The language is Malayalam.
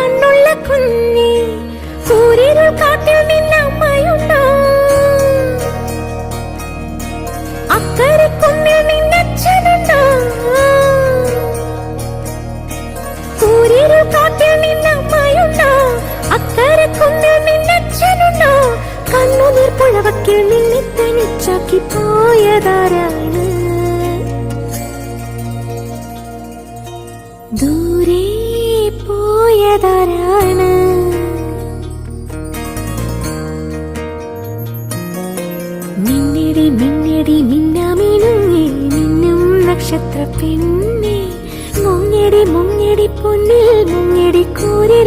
കണ്ണുള്ള കുഞ്ഞി ഊരിരുൾ കാട്ടിൽ നിന്നമ്മയുണ്ടോ അക്കരെ കുന്നിൽ നിന്നച്ഛനുണ്ടോ ഊരിരുൾ കാട്ടിൽ നിന്നമ്മയുണ്ടോ അക്കരെ കുന്നിൽ നിന്നച്ഛനുണ്ടോ കണ്ണുനീർ പുഴവക്കിൽ നിന്നെ തനിച്ചാക്കി പോയതാരാണ് ദൂരെ പോയതാരാണ് മിന്നടി മിന്നടി മിന്നാമിനുങ്ങി മിന്നും നക്ഷത്ര പെണ്ണെ മുങ്ങടി മുങ്ങടി പൊന്നിൽ മുങ്ങടി കൂരി